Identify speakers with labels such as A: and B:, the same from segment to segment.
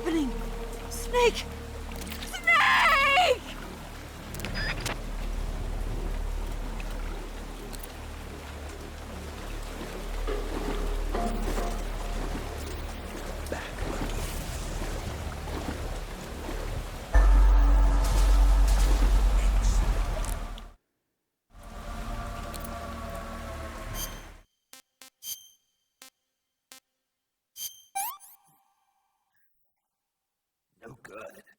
A: happening? Snake! Snake!
B: No good.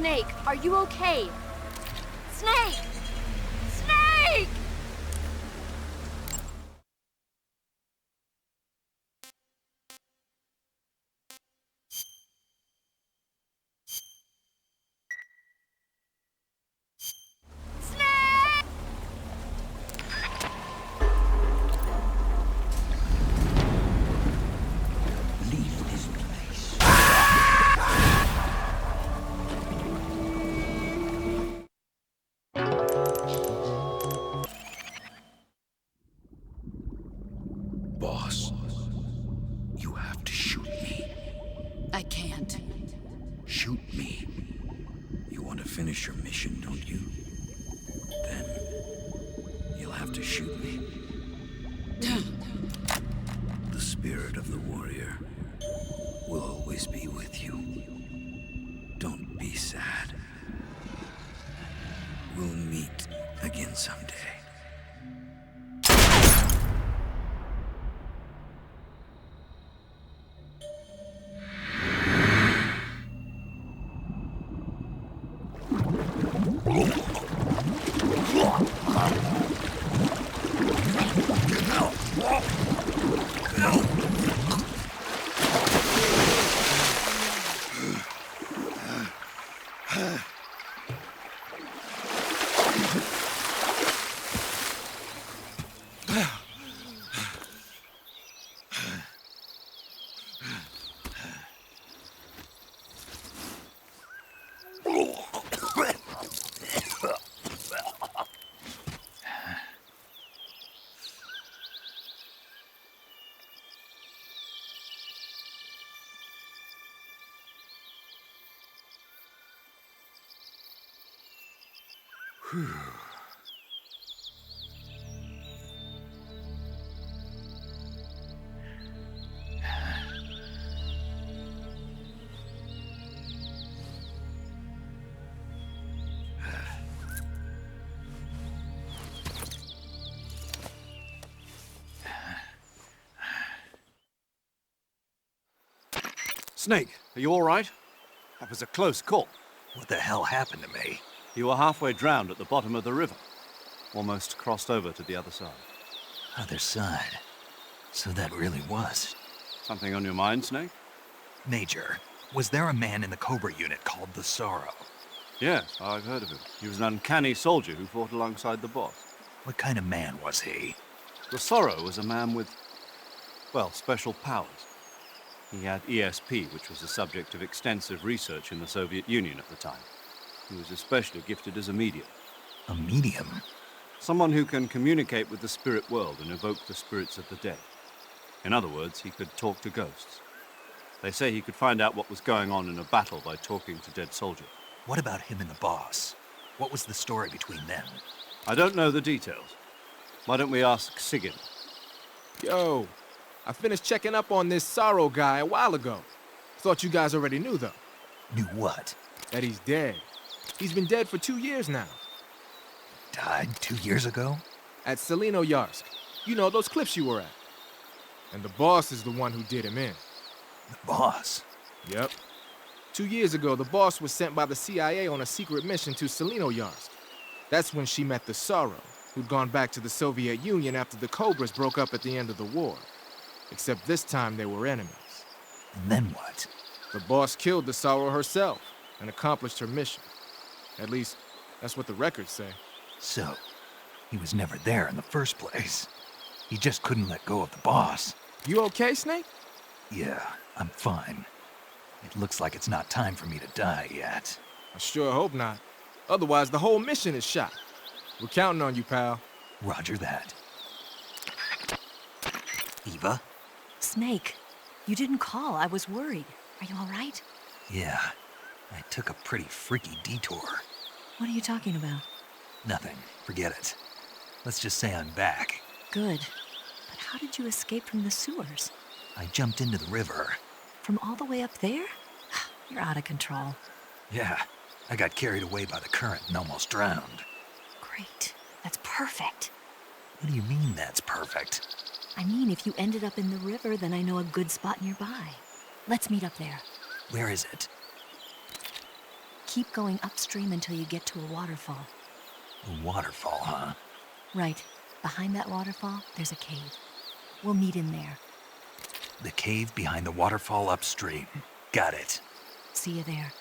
A: Snake, are you okay? Snake! Snake! Snake!
B: Leave this place. Boss, you have to shoot me.
C: I can't.
B: Shoot me. You want to finish your mission, don't you? Then you'll have to shoot me. The spirit of the warrior will always be with you. Don't be sad. We'll meet again someday.
D: Snake, are you all right? That was a close call.
E: What the hell happened to me?
D: You were halfway drowned at the bottom of the river. Almost crossed over to the other side.
E: Other side. So that really was.
D: Something on your mind, Snake?
E: Major, was there a man in the Cobra unit called the Sorrow?
D: Yes, I've heard of him. He was an uncanny soldier who fought alongside the boss.
E: What kind of man was he?
D: The Sorrow was a man with, well, special powers. He had ESP, which was the subject of extensive research in the Soviet Union at the time. He was especially gifted as a medium.
E: A medium?
D: Someone who can communicate with the spirit world and evoke the spirits of the dead. In other words, he could talk to ghosts. They say he could find out what was going on in a battle by talking to dead soldiers.
E: What about him and the boss? What was the story between them?
D: I don't know the details. Why don't we ask Sigyn?
F: Yo, I finished checking up on this Sorrow guy a while ago. Thought you guys already knew, though.
E: Knew what?
F: That he's dead. He's been dead for 2 years now.
E: Died 2 years ago?
F: At Selino-Yarsk. You know, those cliffs you were at. And the boss is the one who did him in.
E: The boss?
F: Yep. 2 years ago, the boss was sent by the CIA on a secret mission to Selino-Yarsk. That's when she met the Sorrow, who'd gone back to the Soviet Union after the Cobras broke up at the end of the war. Except this time they were enemies.
E: And then what?
F: The boss killed the Sorrow herself and accomplished her mission. At least, that's what the records say.
E: So, he was never there in the first place. He just couldn't let go of the boss.
F: You okay, Snake?
E: Yeah, I'm fine. It looks like it's not time for me to die yet.
F: I sure hope not. Otherwise, the whole mission is shot. We're counting on you, pal.
E: Roger that. Eva?
C: Snake, you didn't call. I was worried. Are you all right?
E: Yeah, I took a pretty freaky detour.
C: What are you talking about?
E: Nothing. Forget it. Let's just say I'm back.
C: Good. But how did you escape from the sewers?
E: I jumped into the river.
C: From all the way up there? You're out of control.
E: Yeah, I got carried away by the current and almost drowned.
C: Great. That's perfect.
E: What do you mean that's perfect?
C: I mean, if you ended up in the river, then I know a good spot nearby. Let's meet up there.
E: Where is it?
C: Keep going upstream until you get to a waterfall.
E: A waterfall, huh?
C: Right. Behind that waterfall, there's a cave. We'll meet in there.
E: The cave behind the waterfall upstream. Got it.
C: See you there.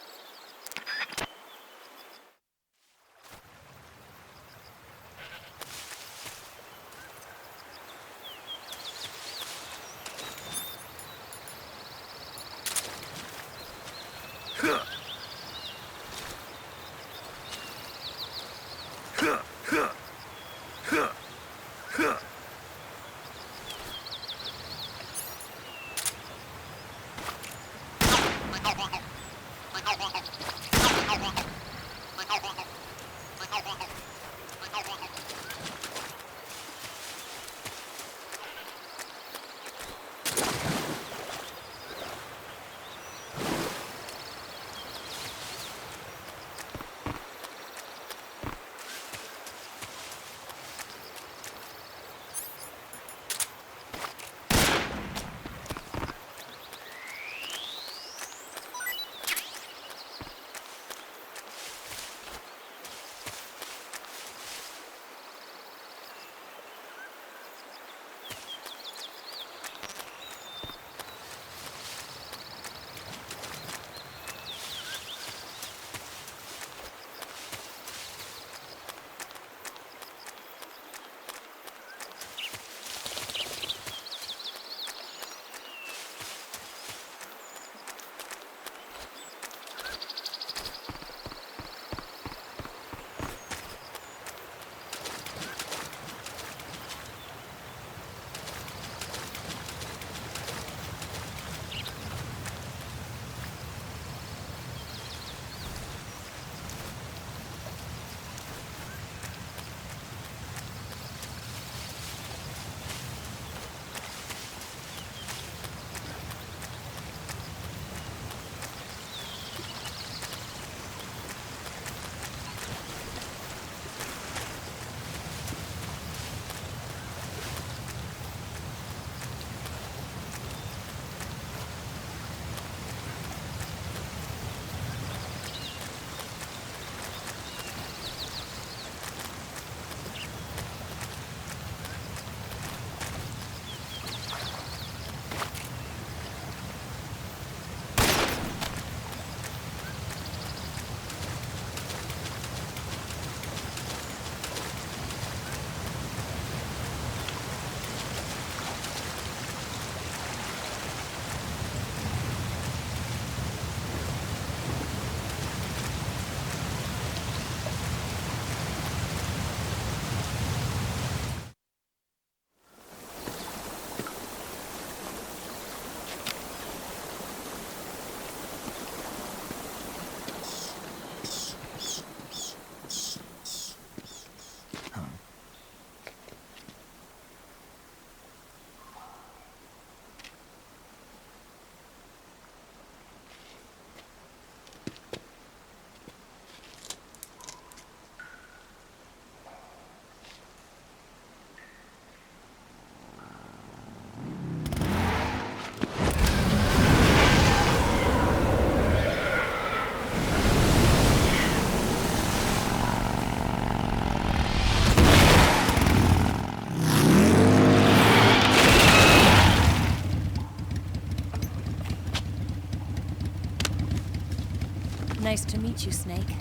C: meet you, Snake.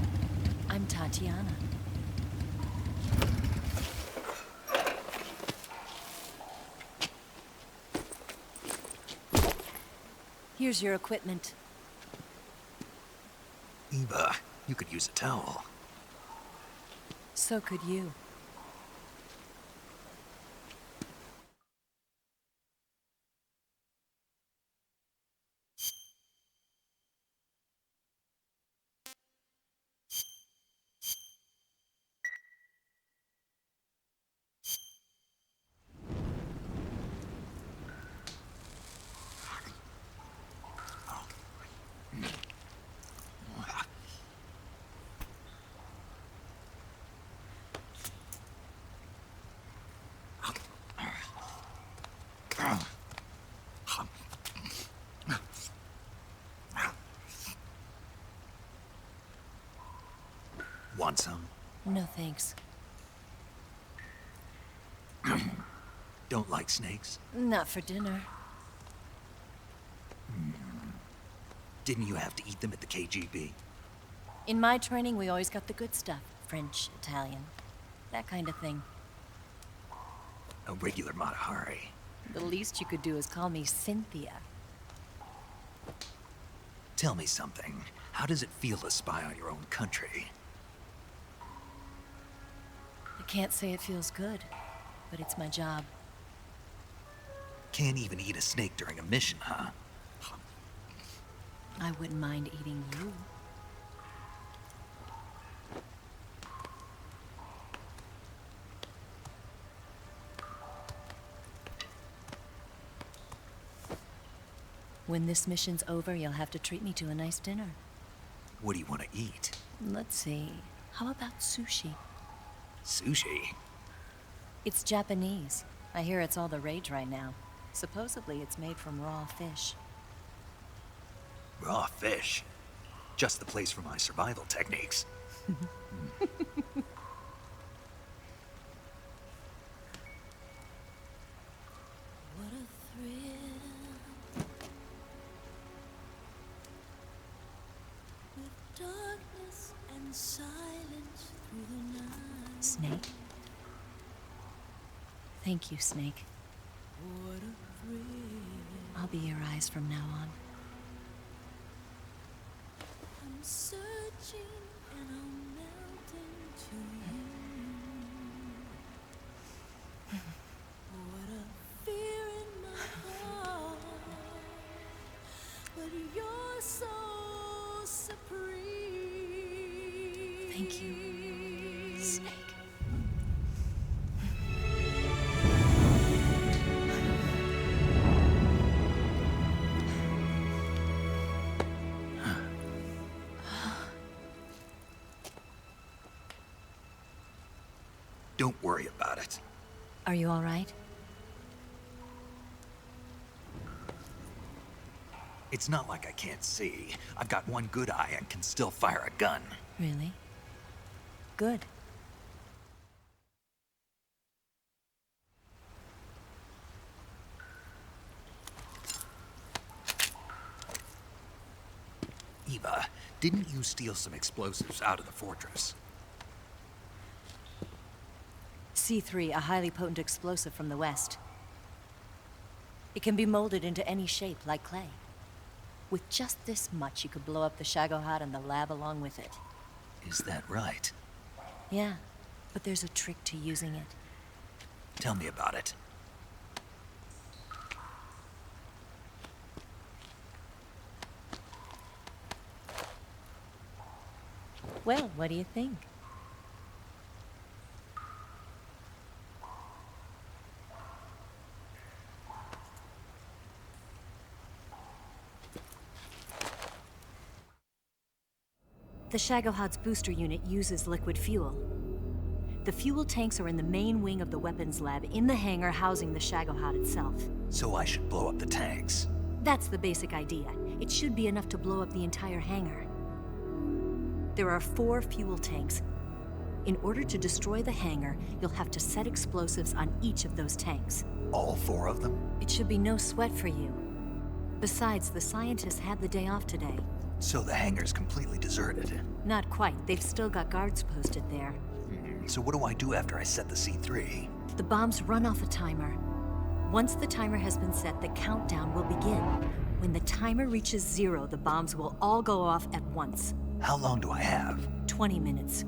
C: I'm Tatiana. Here's your equipment.
E: Eva, you could use a towel.
C: So could you.
E: Want some?
C: No thanks.
E: Don't like snakes?
C: Not for dinner.
E: Didn't you have to eat them at the KGB?
C: In my training, we always got the good stuff. French, Italian, that kind of thing.
E: A regular Mata Hari.
C: The least you could do is call me Cynthia.
E: Tell me something. How does it feel to spy on your own country?
C: I can't say it feels good, but it's my job.
E: Can't even eat a snake during a mission, huh?
C: I wouldn't mind eating you. When this mission's over, you'll have to treat me to a nice dinner.
E: What do you want to eat?
C: Let's see. How about sushi?
E: Sushi?
C: It's Japanese. I hear it's all the rage right now. Supposedly, it's made from raw fish.
E: Raw fish? Just the place for my survival techniques.
G: What a thrill. With darkness and silence through the night.
C: Snake? Thank you, Snake.
G: What a thrill.
C: I'll be your eyes from now on.
G: I'm searching and I'm melting to you. What a fear in my heart. But you're so supreme.
C: Thank you, Snake.
E: Don't worry about it.
C: Are you all right?
E: It's not like I can't see. I've got one good eye and can still fire a gun.
C: Really? Good.
E: Eva, didn't you steal some explosives out of the fortress?
C: C3, a highly potent explosive from the west. It can be molded into any shape, like clay. With just this much, you could blow up the Shagohod and the lab along with it.
E: Is that right?
C: Yeah, but there's a trick to using it.
E: Tell me about it.
C: Well, what do you think? The Shagohod's booster unit uses liquid fuel. The fuel tanks are in the main wing of the weapons lab in the hangar housing the Shagohod itself.
E: So I should blow up the tanks.
C: That's the basic idea. It should be enough to blow up the entire hangar. There are 4 fuel tanks. In order to destroy the hangar, you'll have to set explosives on each of those tanks.
E: All 4 of them?
C: It should be no sweat for you. Besides, the scientists had the day off today.
E: So the hangar's completely deserted.
C: Not quite. They've still got guards posted there.
E: So what do I do after I set the C3?
C: The bombs run off a timer. Once the timer has been set, the countdown will begin. When the timer reaches 0, the bombs will all go off at once.
E: How long do I have?
C: 20 minutes.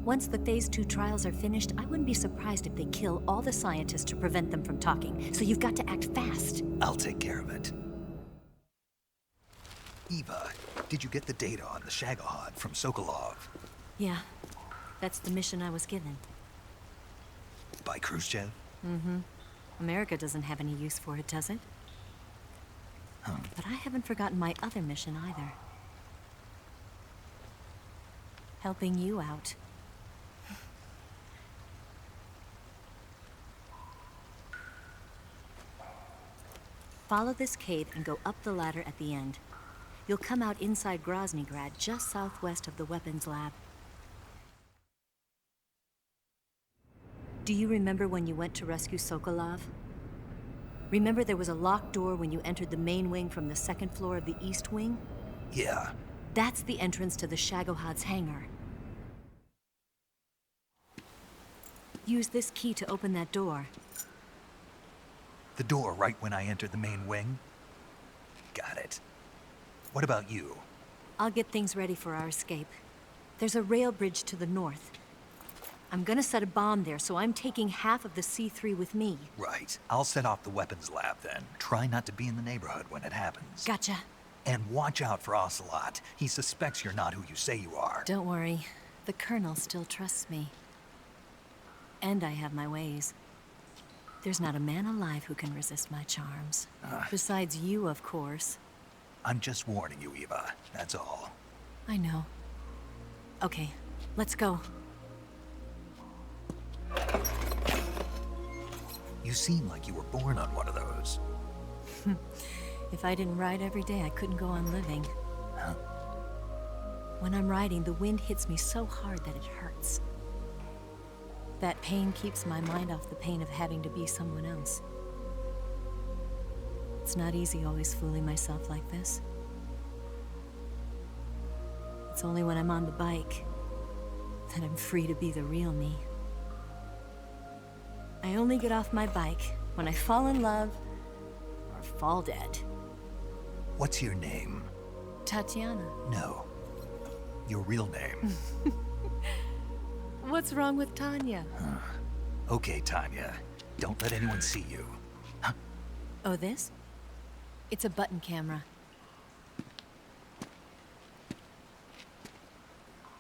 C: Once the Phase 2 trials are finished, I wouldn't be surprised if they kill all the scientists to prevent them from talking. So you've got to act fast.
E: I'll take care of it. Eva, did you get the data on the Shagohod from Sokolov?
C: Yeah, that's the mission I was given.
E: By Khrushchev?
C: America doesn't have any use for it, does it? But I haven't forgotten my other mission either. Helping you out. Follow this cave and go up the ladder at the end. You'll come out inside Groznygrad, just southwest of the weapons lab. Do you remember when you went to rescue Sokolov? Remember there was a locked door when you entered the main wing from the second floor of the east wing?
E: Yeah.
C: That's the entrance to the Shagohod's hangar. Use this key to open that door.
E: The door right when I entered the main wing? Got it. What about you?
C: I'll get things ready for our escape. There's a rail bridge to the north. I'm gonna set a bomb there, so I'm taking half of the C3 with me.
E: Right. I'll set off the weapons lab then. Try not to be in the neighborhood when it happens.
C: Gotcha.
E: And watch out for Ocelot. He suspects you're not who you say you are.
C: Don't worry. The Colonel still trusts me. And I have my ways. There's not a man alive who can resist my charms. Besides you, of course.
E: I'm just warning you, Eva. That's all.
C: I know. Okay, let's go.
E: You seem like you were born on one of those.
C: If I didn't ride every day, I couldn't go on living.
E: Huh?
C: When I'm riding, the wind hits me so hard that it hurts. That pain keeps my mind off the pain of having to be someone else. It's not easy always fooling myself like this. It's only when I'm on the bike that I'm free to be the real me. I only get off my bike when I fall in love or fall dead.
E: What's your name?
C: Tatiana.
E: No. Your real name.
C: What's wrong with Tanya?
E: Okay, Tanya. Don't let anyone see you.
C: Oh, this? It's a button camera.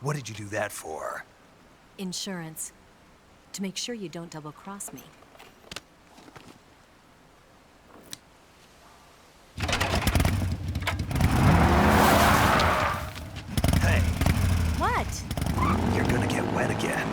E: What did you do that for?
C: Insurance. To make sure you don't double-cross me.
E: Hey,
C: What?
E: you're gonna get wet again.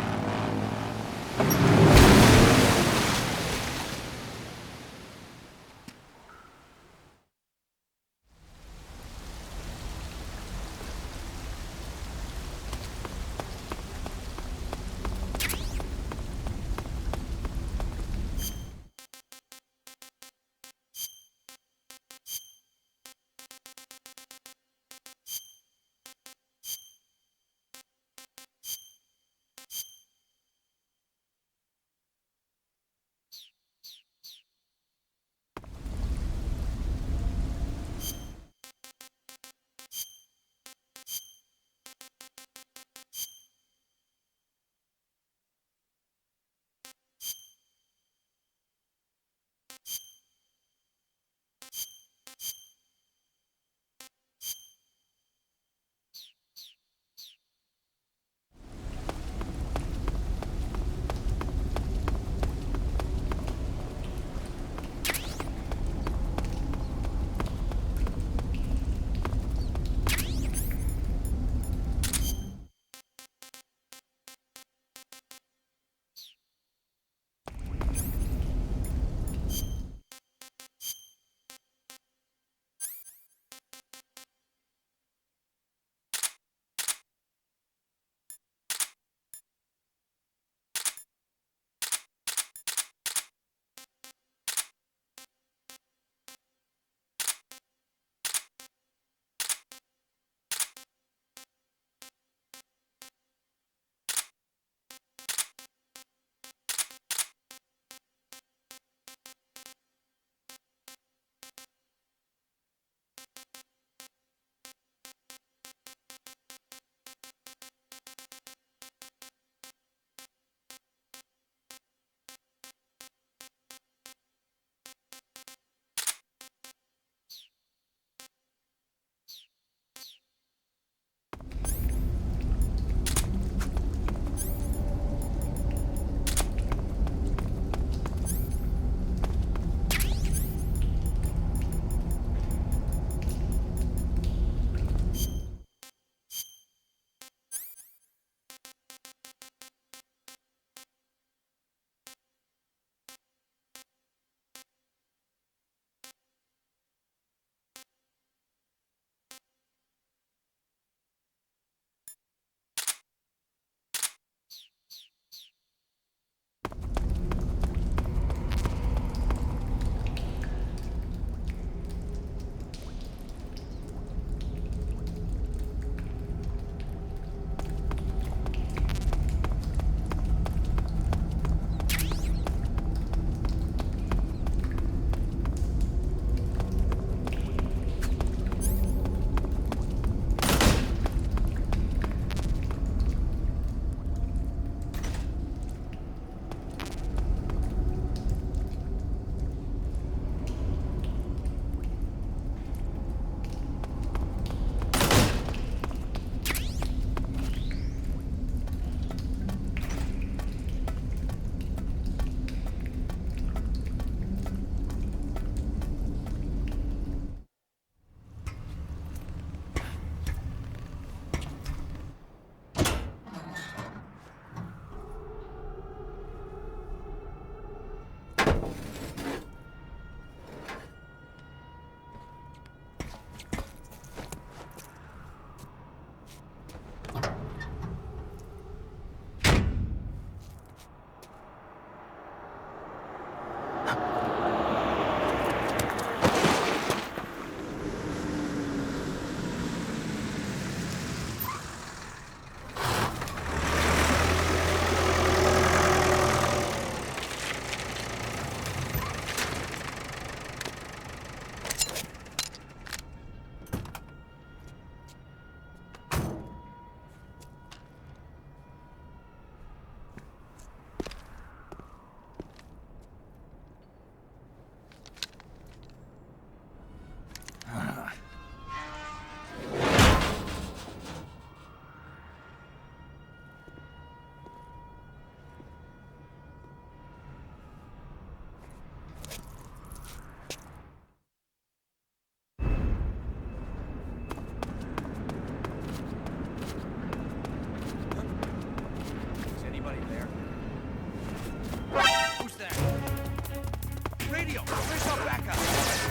E: Radio, where's our backup?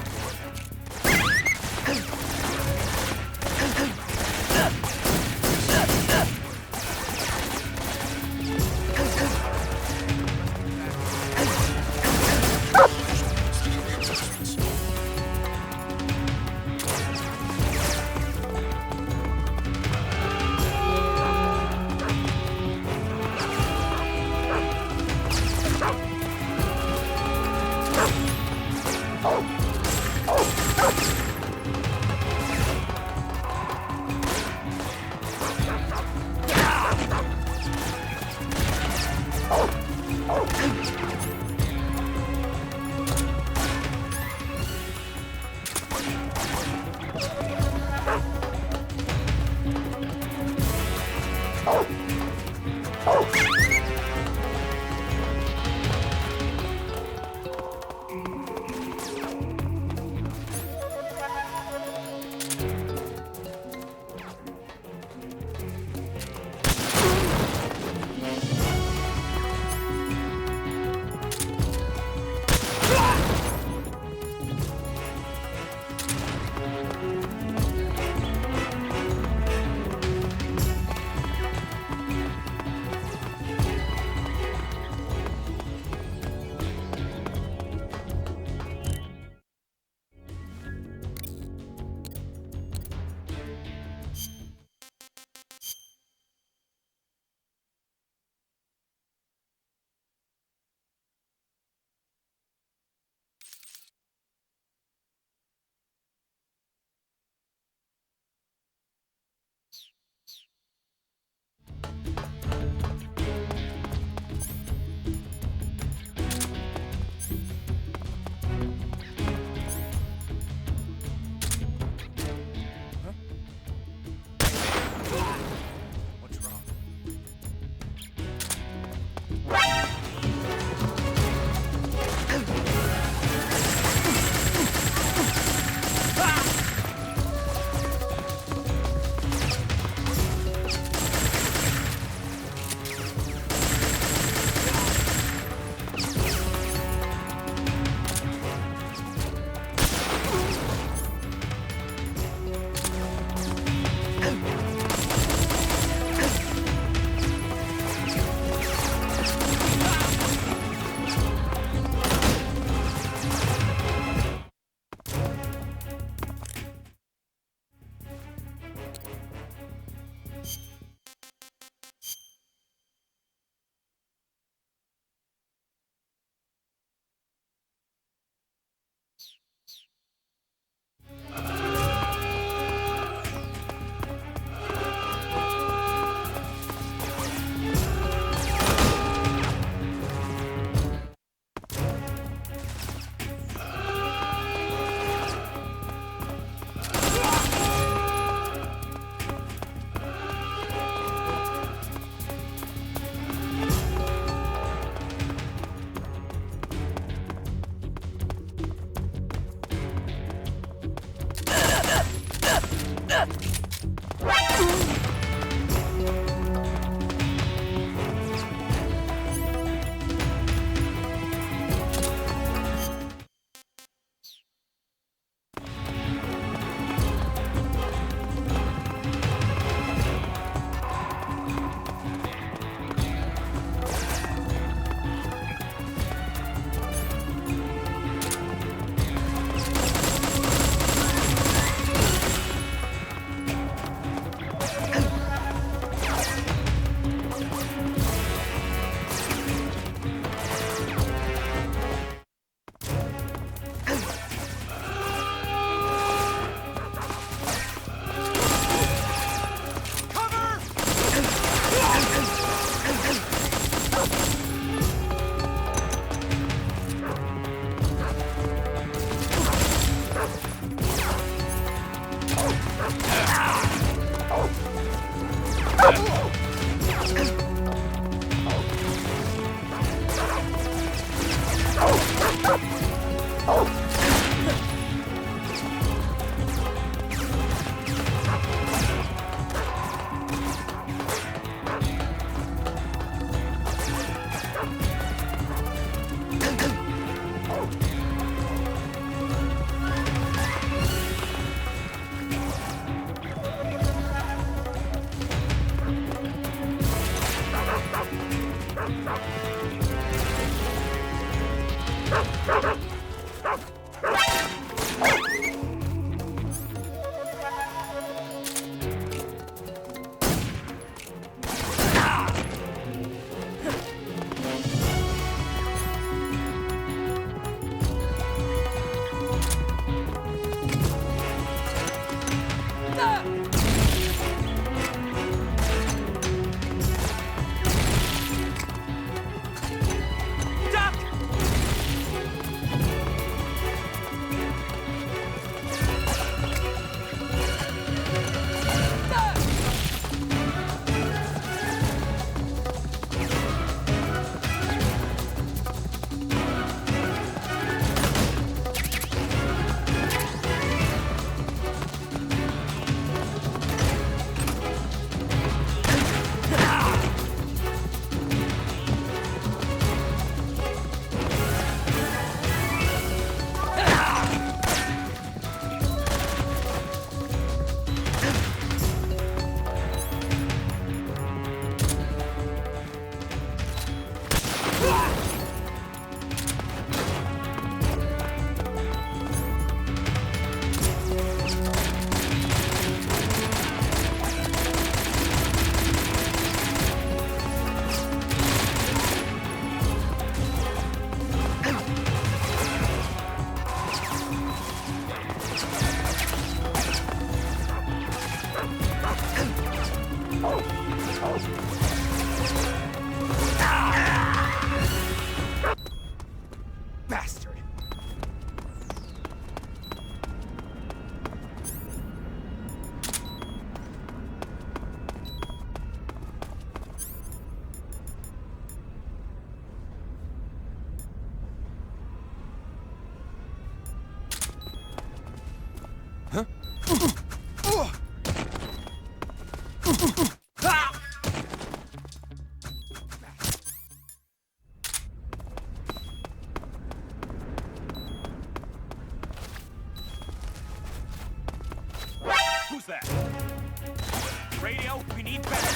H: out. We need better.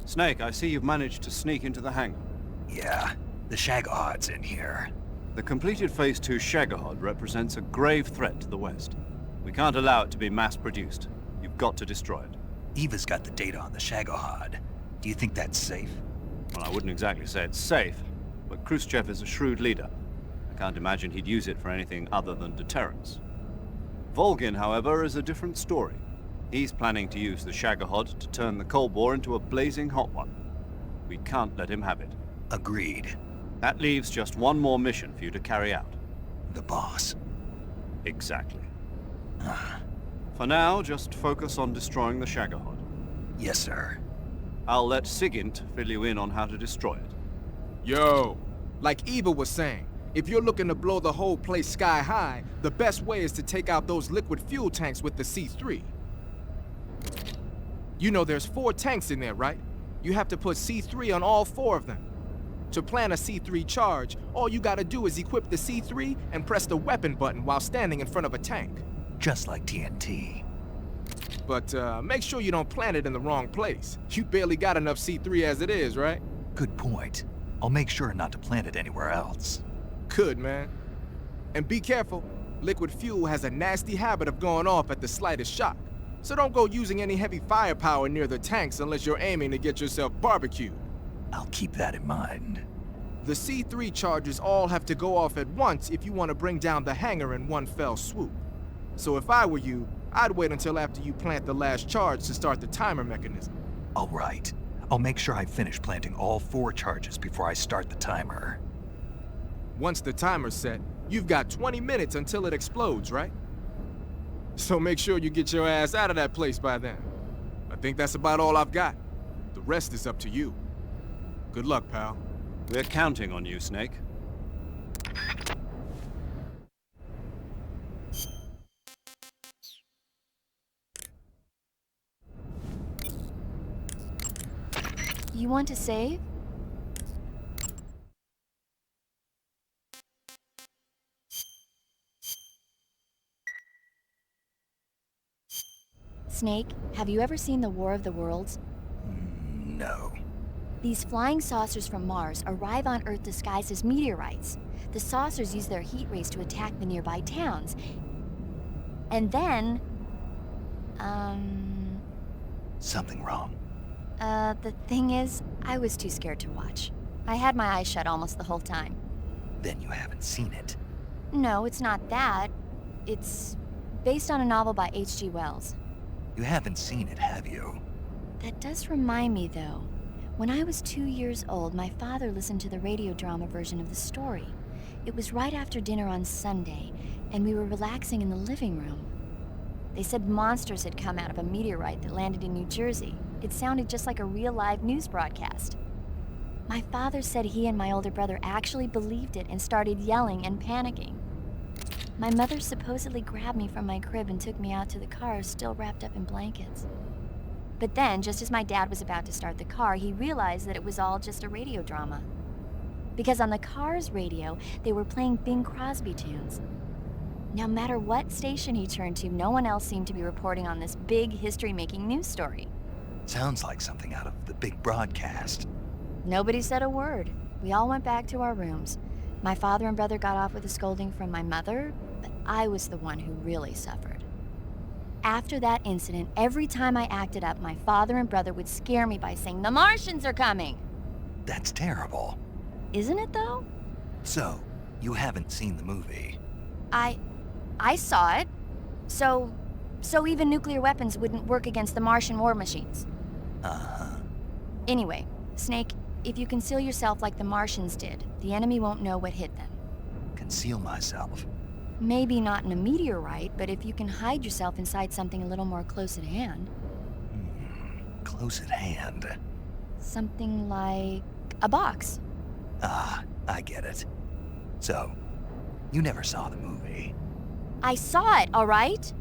D: Snake, I see you've managed to sneak into the hangar.
E: Yeah, the Shagohod's in here.
D: The completed Phase 2 Shagohod represents a grave threat to the West. We can't allow it to be mass-produced. You've got to destroy it.
E: Eva's got the data on the Shagohod. Do you think that's safe?
D: Well, I wouldn't exactly say it's safe, but Khrushchev is a shrewd leader. I can't imagine he'd use it for anything other than deterrence. Volgin, however, is a different story. He's planning to use the Shagohod to turn the Cold War into a blazing hot one. We can't let him have it.
E: Agreed.
D: That leaves just one more mission for you to carry out.
E: The boss.
D: Exactly. For now, just focus on destroying the Shagohod.
E: Yes, sir.
D: I'll let Sigint fill you in on how to destroy it.
F: Yo, like Eva was saying, if you're looking to blow the whole place sky high, the best way is to take out those liquid fuel tanks with the C3. You know there's 4 tanks in there, right? You have to put C3 on all 4 of them. To plan a C3 charge, all you gotta do is equip the C3 and press the weapon button while standing in front of a tank.
E: Just like TNT.
F: But make sure you don't plant it in the wrong place. You barely got enough C3 as it is, right?
E: Good point. I'll make sure not to plant it anywhere else.
F: Good, man. And be careful. Liquid fuel has a nasty habit of going off at the slightest shock. So don't go using any heavy firepower near the tanks unless you're aiming to get yourself barbecued.
E: I'll keep that in mind.
F: The C3 charges all have to go off at once if you want to bring down the hangar in one fell swoop. So if I were you, I'd wait until after you plant the last charge to start the timer mechanism.
E: All right. I'll make sure I finish planting all 4 charges before I start the timer.
F: Once the timer's set, you've got 20 minutes until it explodes, right? So make sure you get your ass out of that place by then. I think that's about all I've got. The rest is up to you. Good luck, pal.
D: We're counting on you, Snake.
A: You want to save? Snake, have you ever seen the War of the Worlds?
E: No.
A: These flying saucers from Mars arrive on Earth disguised as meteorites. The saucers use their heat rays to attack the nearby towns. And then...
E: Something wrong.
A: The thing is, I was too scared to watch. I had my eyes shut almost the whole time.
E: Then you haven't seen it.
A: No, it's not that. It's based on a novel by H.G. Wells.
E: You haven't seen it, have you?
A: That does remind me, though. When I was 2 years old, my father listened to the radio drama version of the story. It was right after dinner on Sunday, and we were relaxing in the living room. They said monsters had come out of a meteorite that landed in New Jersey. It sounded just like a real live news broadcast. My father said he and my older brother actually believed it and started yelling and panicking. My mother supposedly grabbed me from my crib and took me out to the car, still wrapped up in blankets. But then, just as my dad was about to start the car, he realized that it was all just a radio drama. Because on the car's radio, they were playing Bing Crosby tunes. No matter what station he turned to, no one else seemed to be reporting on this big history-making news story.
E: Sounds like something out of the big broadcast.
A: Nobody said a word. We all went back to our rooms. My father and brother got off with a scolding from my mother, but I was the one who really suffered. After that incident, every time I acted up, my father and brother would scare me by saying, "The Martians are coming!"
E: That's terrible.
A: Isn't it, though?
E: So, you haven't seen the movie?
A: I saw it. So even nuclear weapons wouldn't work against the Martian war machines.
E: Uh-huh.
A: Anyway, Snake, if you conceal yourself like the Martians did, the enemy won't know what hit them.
E: Conceal myself.
A: Maybe not in a meteorite, but if you can hide yourself inside something a little more close at hand.
E: Close at hand.
A: Something like a box.
E: Ah, I get it. So, you never saw the movie?
A: I saw it, all right?